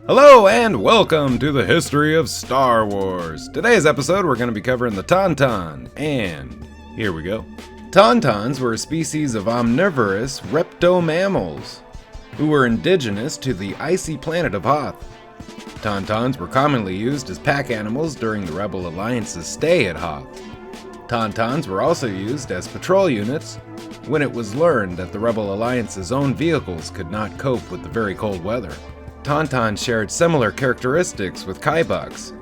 Hello and welcome to the history of Star Wars. Today's episode we're going to be covering the Tauntaun, and here we go. Tauntauns were a species of omnivorous reptomammals who were indigenous to the icy planet of Hoth. Tauntauns were commonly used as pack animals during the Rebel Alliance's stay at Hoth. Tauntauns were also used as patrol units when it was learned that the Rebel Alliance's own vehicles could not cope with the very cold weather. Tauntauns shared similar characteristics with Kaibuks.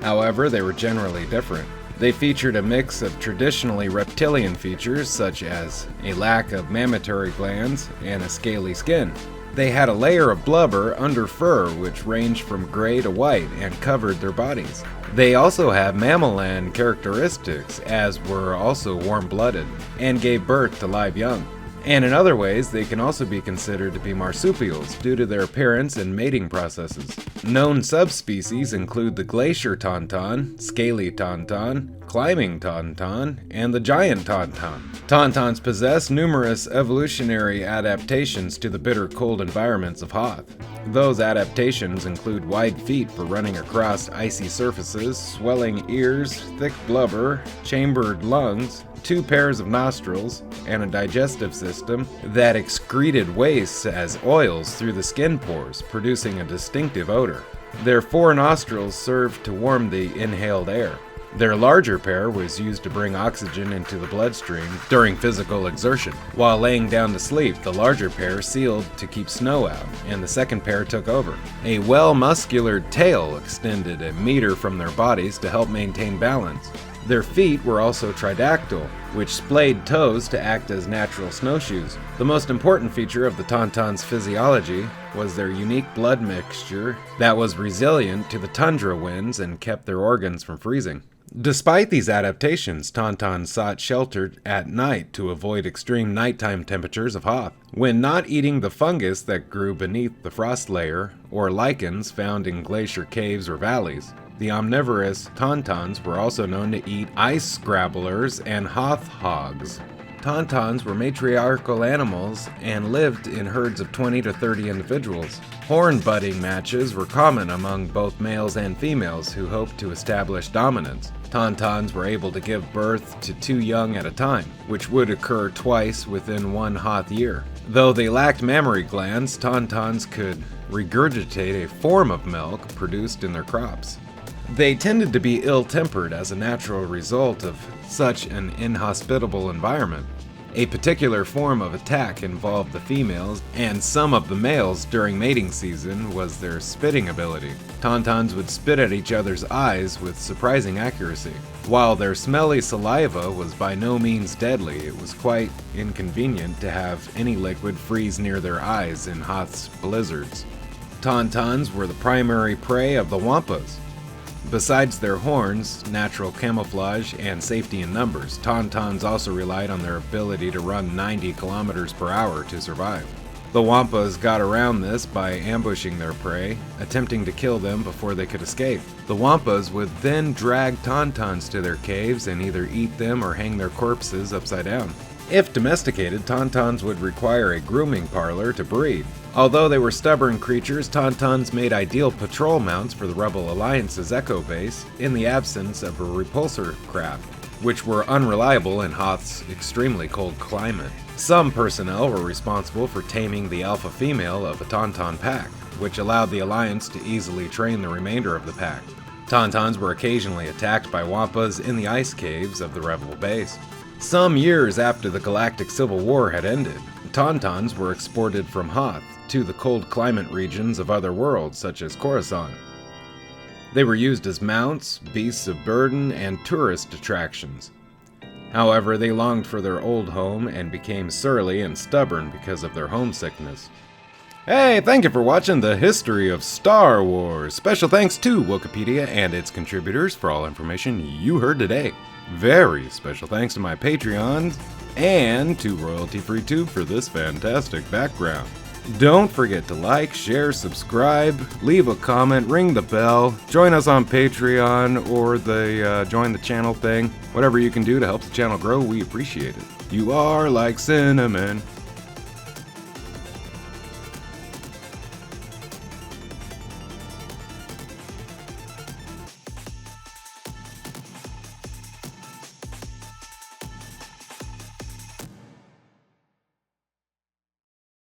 However, they were generally different. They featured a mix of traditionally reptilian features such as a lack of mammary glands and a scaly skin. They had a layer of blubber under fur which ranged from gray to white and covered their bodies. They also have mammalan characteristics, as were also warm-blooded, and gave birth to live young. And in other ways, they can also be considered to be marsupials due to their appearance and mating processes. Known subspecies include the glacier tauntaun, scaly tauntaun, climbing tauntaun, and the giant tauntaun. Tauntauns possess numerous evolutionary adaptations to the bitter cold environments of Hoth. Those adaptations include wide feet for running across icy surfaces, swelling ears, thick blubber, chambered lungs, 2 pairs of nostrils, and a digestive system that excreted wastes as oils through the skin pores, producing a distinctive odor. Their 4 nostrils served to warm the inhaled air. Their larger pair was used to bring oxygen into the bloodstream during physical exertion. While laying down to sleep, the larger pair sealed to keep snow out, and the second pair took over. A well-musculared tail extended a meter from their bodies to help maintain balance. Their feet were also tridactyl, which splayed toes to act as natural snowshoes. The most important feature of the Tauntaun's physiology was their unique blood mixture that was resilient to the tundra winds and kept their organs from freezing. Despite these adaptations, Tauntauns sought shelter at night to avoid extreme nighttime temperatures of Hoth. When not eating the fungus that grew beneath the frost layer, or lichens found in glacier caves or valleys, the omnivorous Tauntauns were also known to eat ice scrabblers and Hoth hogs. Tauntauns were matriarchal animals and lived in herds of 20 to 30 individuals. Horn butting matches were common among both males and females who hoped to establish dominance. Tauntauns were able to give birth to 2 young at a time, which would occur twice within 1 Hoth year. Though they lacked mammary glands, Tauntauns could regurgitate a form of milk produced in their crops. They tended to be ill-tempered as a natural result of such an inhospitable environment. A particular form of attack involved the females and some of the males during mating season was their spitting ability. Tauntauns would spit at each other's eyes with surprising accuracy. While their smelly saliva was by no means deadly, it was quite inconvenient to have any liquid freeze near their eyes in Hoth's blizzards. Tauntauns were the primary prey of the wampas. Besides their horns, natural camouflage, and safety in numbers, Tauntauns also relied on their ability to run 90 kilometers per hour to survive. The wampas got around this by ambushing their prey, attempting to kill them before they could escape. The wampas would then drag Tauntauns to their caves and either eat them or hang their corpses upside down. If domesticated, Tauntauns would require a grooming parlor to breed. Although they were stubborn creatures, Tauntauns made ideal patrol mounts for the Rebel Alliance's Echo Base in the absence of a repulsor craft, which were unreliable in Hoth's extremely cold climate. Some personnel were responsible for taming the alpha female of a Tauntaun pack, which allowed the Alliance to easily train the remainder of the pack. Tauntauns were occasionally attacked by wampas in the ice caves of the Rebel base. Some years after the Galactic Civil War had ended, Tauntauns were exported from Hoth to the cold climate regions of other worlds, such as Coruscant. They were used as mounts, beasts of burden, and tourist attractions. However, they longed for their old home and became surly and stubborn because of their homesickness. Hey, thank you for watching the history of Star Wars. Special thanks to Wikipedia and its contributors for all information you heard today. Very special thanks to my Patreons and to Royalty Free Tube for this fantastic background. Don't forget to like, share, subscribe, leave a comment, ring the bell, join us on Patreon or the join the channel thing. Whatever you can do to help the channel grow, we appreciate it. You are like cinnamon.